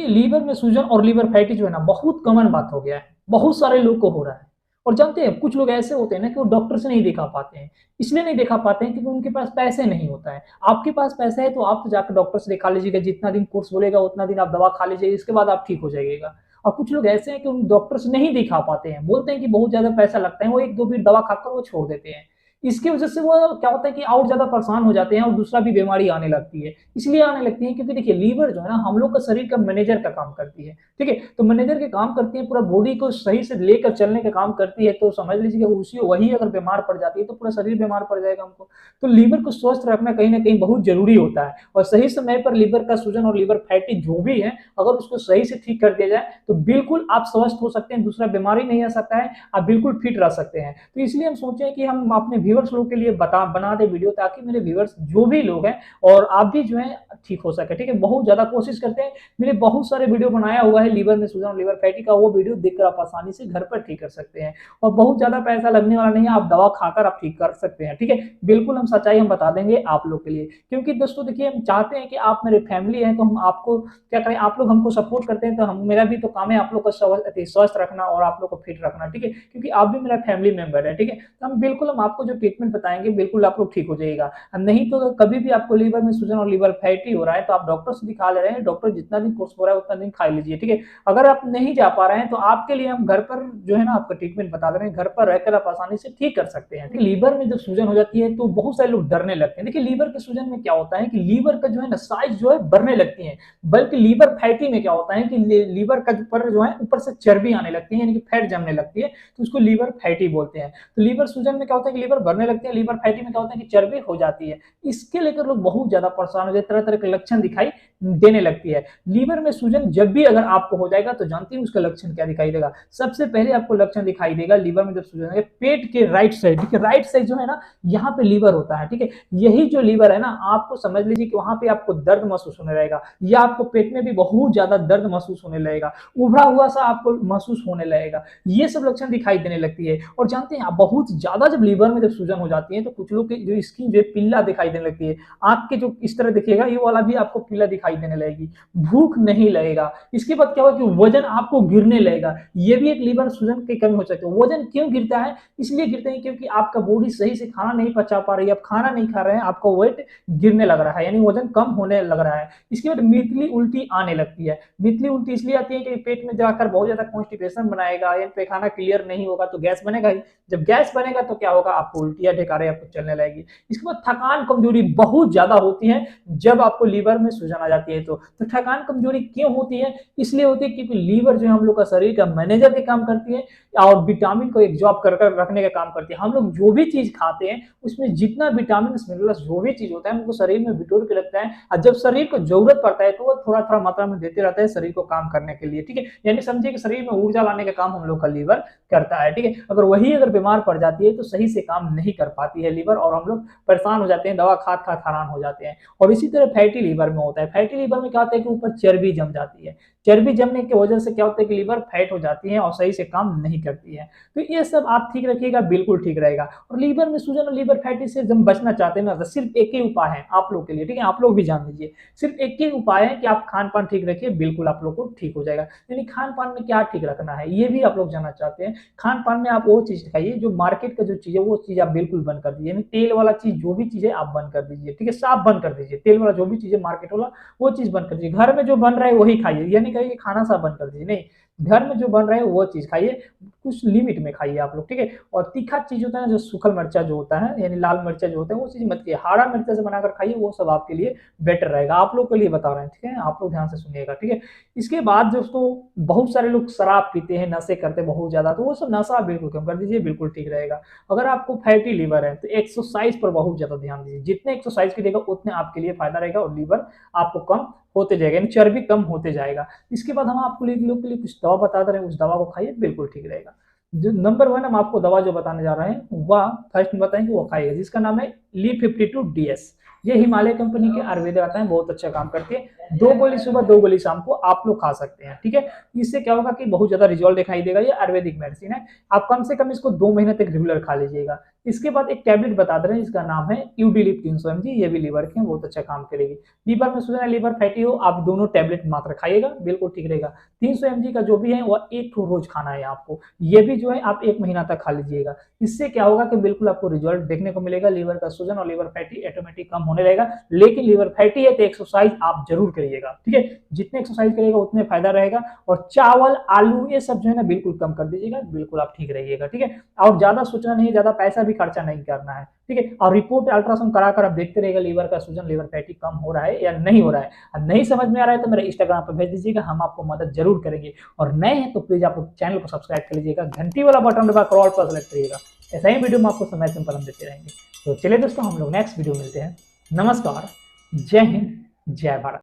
देखिए लीवर में सूजन और लीवर फैटी जो है ना बहुत कॉमन बात हो गया है, बहुत सारे लोग को हो रहा है। और जानते हैं कुछ लोग ऐसे होते हैं ना कि वो डॉक्टर से नहीं दिखा पाते हैं, इसलिए नहीं दिखा पाते हैं क्योंकि उनके पास पैसे नहीं होता है। आपके पास पैसा है तो आप तो जाकर डॉक्टर से दिखा लीजिएगा, जितना दिन कोर्स बोलेगा उतना दिन आप दवा खा लीजिएगा, इसके बाद आप ठीक हो जाइएगा। और कुछ लोग ऐसे हैं कि उन डॉक्टर से नहीं दिखा पाते हैं, बोलते हैं कि बहुत ज़्यादा पैसा लगता है, वो 1-2 बीट दवा खाकर वो छोड़ देते हैं। इसकी वजह से वो क्या होता है कि और ज़्यादा परेशान हो जाते हैं और दूसरा भी बीमारी आने लगती है। इसलिए आने लगती है क्योंकि देखिए लीवर जो है ना हम लोग का शरीर का मैनेजर का काम करती है, ठीक है? तो मैनेजर के काम करती है, पूरा बॉडी को सही से लेकर चलने का काम करती है, तो समझ लीजिए कि उसी वही अगर बीमार पड़ जाती है तो पूरा शरीर बीमार पड़ जाएगा हमको। तो लीवर को स्वस्थ रखना कहीं न कहीं बहुत ज़रूरी होता है और सही समय पर लीवर का सूजन और लीवर फैटी जो भी है, अगर उसको सही से ठीक कर दिया जाए, तो बिल्कुल आप स्वस्थ हो सकते हैं, दूसरा बीमारी नहीं आ सकता है, आप बिल्कुल फिट रह सकते हैं। तो इसलिए हम सोचे कि हम अपने व्यूअर्स लोग के लिए बना दें वीडियो, ताकि मेरे व्यूअर्स जो भी लोग हैं और आप भी जो है ठीक हो सके, ठीक है? बहुत ज़्यादा कोशिश करते हैं, मैंने बहुत सारे वीडियो बनाया हुआ है लीवर में सूजन और लीवर फैटी का, वो वीडियो देखकर आप आसानी से घर पर ठीक कर सकते हैं और बहुत ज़्यादा पैसा लगने वाला नहीं है, आप दवा खाकर आप ठीक कर सकते हैं, ठीक है? बिल्कुल हम सच्चाई हम बता देंगे आप लोग के लिए, क्योंकि दोस्तों देखिए हम चाहते हैं कि आप मेरे फैमिली हैं तो हम आपको क्या करें, आप लोग हमको सपोर्ट करते हैं तो हम मेरा भी तो काम है आप लोग को स्वस्थ रखना और आप लोग को फिट रखना, ठीक है? क्योंकि आप भी मेरा फैमिली मेंबर है, ठीक है? तो हम बिल्कुल हम आपको जो ट्रीटमेंट बताएँगे बिल्कुल आप लोग ठीक हो जाइएगा। नहीं तो कभी भी आपको लीवर में सूजन और लीवर फैटी हो रहा है तो आप डॉक्टर से दिखा ले रहे हैं, डॉक्टर जितना दिन कोर्स हो रहा है उतना दिन खा लीजिए, ठीक है? अगर आप नहीं जा पा रहे हैं तो आपके लिए हम घर पर जो है ना आपका ट्रीटमेंट बता दे रहे हैं, घर पर रहकर आप आसानी से ठीक कर सकते हैं। लीवर में जब सूजन हो जाती है तो बहुत सारे लोग डरने लगते हैं। देखिए लीवर के सूजन में क्या होता है कि लीवर का जो है ना साइज जो है बढ़ने लगती है, बल्कि लीवर फैटी में क्या होता है कि लीवर का ऊपर जो है ऊपर से चर्बी आने लगती है, यानी कि फैट जमने लगती है, तो उसको लीवर फैटी बोलते हैं। तो लीवर सूजन में क्या होता है कि लीवर बढ़ने लगती है, लीवर फैटी में क्या होता है कि चर्बी हो जाती है। इसके लेकर लोग बहुत ज्यादा परेशान हो जाते हैं, तरह-तरह के लक्षण दिखाई देने लगती है। लीवर में सूजन जब भी अगर आपको हो जाएगा तो जानते हैं उसका लक्षण क्या दिखाई देगा? सबसे पहले आपको लक्षण दिखाई देगा लीवर में जब सूजन होगा, पेट के राइट साइड, ठीक है? राइट साइड जो है ना यहाँ पे लीवर होता है, ठीक है? यही जो लीवर है ना आपको समझ लीजिए कि वहां पे आपको दर्द महसूस होने लगेगा, या आपको पेट में भी बहुत ज्यादा दर्द महसूस होने लगेगा, उभरा हुआ सा आपको महसूस होने लगेगा। ये सब लक्षण दिखाई देने लगती है। और जानते हैं आप बहुत ज्यादा जब लीवर में जब सूजन हो जाती है तो कुछ लोग की जो स्किन जो है पीला दिखाई देने लगती है, आंख के जो इस तरह दिखेगा ये वाला भी आपको पीला दिखाई देने लगेगी, भूख नहीं लगेगा। इसके बाद क्या होगा कि वजन आपको गिरने लगेगा, ये भी एक लीवर सूजन की कमी हो सकती है। वजन क्यों गिरता है? इसलिए गिरते हैं क्योंकि आपका बॉडी सही से खाना नहीं पचा पा रही है, आप खाना नहीं खा रहे हैं, आपका वेट गिरने लग रहा है, यानी वजन कम होने लग रहा है। इसके बाद मितली उल्टी आने लगती है। मितली उल्टी इसलिए आती है कि पेट में जाकर बहुत ज्यादा कॉन्स्टिपेशन बनाएगा, या पैखाना क्लियर नहीं होगा तो गैस बनेगा ही, जब गैस बनेगा तो क्या होगा, आपको उल्टियां ढेकारे आपको चलने लगेगी। इसके बाद थकान कमजोरी बहुत ज्यादा होती है जब आपको लीवर में सूजन आ जाती है। तो थकान कमजोरी क्यों होती है? इसलिए होती है क्योंकि लीवर जो है हम लोग का शरीर का मैनेजर के काम करती है और विटामिन को एब्जॉर्ब कर रखने का काम करती है। हम लोग जो भी चीज खाते हैं उसमें जितना विटामिन मिनरल्स जो भी चीज होता है हमको शरीर में बिटोर के रखता है, और जब शरीर को जरूरत पड़ता है तो वो थोड़ा थोड़ा मात्रा में देते रहता है शरीर को काम करने के लिए, ठीक है? यानी समझिए कि शरीर में ऊर्जा लाने का काम हम लोग का लीवर करता है, ठीक है? अगर वही अगर बीमार पड़ जाती है तो सही से काम नहीं कर पाती है लीवर, और हम लोग परेशान हो जाते हैं, दवा खा खा हैरान हो जाते हैं। और इसी तरह फैटी लीवर में होता है। फैटी लीवर में क्या होता है कि ऊपर चर्बी जम जाती है, चर्बी जमने की वजह से क्या होता है कि लीवर फैट हो जाती है और सही से काम नहीं करती है। तो ये सब आप ठीक रखिएगा, बिल्कुल ठीक रहेगा। और लीवर में सूजन और लीवर फैटी से जब बचना चाहते हैं ना तो सिर्फ एक ही उपाय है आप लोग के लिए, ठीक है? आप लोग भी जान लीजिए, सिर्फ एक ही उपाय है कि आप खान पान ठीक रखिए, बिल्कुल आप लोग को ठीक हो जाएगा। यानी खान पान में क्या ठीक रखना है ये भी आप लोग जानना चाहते हैं। खान पान में आप वो चीज खाइए जो मार्केट का जो चीज है वो चीज आप बिल्कुल बंद कर दीजिए, तेल वाला चीज जो भी चीज है आप बंद कर दीजिए, ठीक है? साफ बंद कर दीजिए, तेल वाला जो भी चीज है मार्केट वाला वो चीज बंद कर दीजिए। घर में जो बन रहा है वही खाइए, ये नहीं कहिए खाना सब बंद कर दीजिए, नहीं, घर में जो बन रहा है वो चीज खाइए, कुछ लिमिट में खाइए आप लोग, ठीक है? और तीखा चीज होता है ना, जो सूखल मिर्चा जो होता है यानी लाल मिर्चा जो होता है वो चीज मत खाइए, हरा मिर्चा से बनाकर खाइए, वो सब आपके लिए बेटर रहेगा। आप लोग के लिए बता रहे हैं, ठीक है? आप लोग ध्यान से सुनिएगा, ठीक है? इसके बाद दोस्तों बहुत सारे लोग शराब पीते हैं, नशे करते हैं बहुत ज्यादा, तो वो सब नशा बिल्कुल कम कर दीजिए, बिल्कुल ठीक रहेगा। अगर आपको फैटी लीवर है तो एक्सरसाइज पर बहुत ज्यादा ध्यान दीजिए, जितने एक्सरसाइज कीजिएगा उतने आपके लिए फायदा रहेगा और लीवर आपको कम होते जाएगा, यानी चर्बी कम होते जाएगा। इसके बाद हम आपको लोग के लिए कुछ दवा बता दे रहे हैं, उस दवा को खाइए, बिल्कुल ठीक रहेगा। जो नंबर 1 हम आपको दवा जो बताने जा रहे हैं वह फर्स्ट में बताएंगे, वो खाइएगा, जिसका नाम है Li52DS। ये हिमालय कंपनी के आयुर्वेदिक आता है, बहुत अच्छा काम करती है। 2 गोली सुबह 2 गोली शाम को आप लोग खा सकते हैं, ठीक है? इससे क्या होगा कि बहुत ज्यादा रिजल्ट दिखाई देगा। ये आयुर्वेदिक मेडिसिन है, आप कम से कम इसको 2 महीने तक रेगुलर खा लीजिएगा। इसके बाद एक टैबलेट बता दे रहे हैं जिसका नाम है यूडिलिप 300 mg, ये भी लीवर के बहुत अच्छा काम करेगी। लीवर में सूजन है, लीवर फैटी हो, आप दोनों टैबलेट मात्र खाइएगा, बिल्कुल ठीक रहेगा। 300 mg का जो भी है वह एक ठो रोज खाना है आपको, ये भी जो है आप 1 महीना तक खा लीजिएगा। इससे क्या होगा कि बिल्कुल आपको रिजल्ट देखने को मिलेगा, लीवर का सूजन और लीवर फैटी ऑटोमेटिक कम होने लगेगा। लेकिन लीवर फैटी है तो एक्सरसाइज आप जरूर करिएगा, ठीक है, जितने एक्सरसाइज करिएगा उतने फायदा रहेगा। और चावल आलू ये सब जो है ना बिल्कुल कम कर दीजिएगा, बिल्कुल आप ठीक रहिएगा, ठीक है। और ज्यादा सोचना नहीं, ज्यादा पैसा भी खर्चा नहीं करना है, ठीक है। और रिपोर्ट अल्ट्रासाउंड कराकर आप देखते रहिएगा लीवर का सूजन लीवर फैटी कम हो रहा है या नहीं हो रहा है। और नहीं समझ में आ रहा है तो मेरे इंस्टाग्राम पर भेज दीजिएगा, हम आपको मदद जरूर करेंगे। और नए हैं तो प्लीज आप चैनल को सब्सक्राइब कर लीजिएगा, घंटी वाला बटन दबा कर ऑल पर सेलेक्ट करिएगा, ऐसा ही वीडियो में आपको समय से हम देते रहेंगे। तो चलिए दोस्तों, हम लोग नेक्स्ट वीडियो मिलते हैं। नमस्कार, जय हिंद, जय भारत।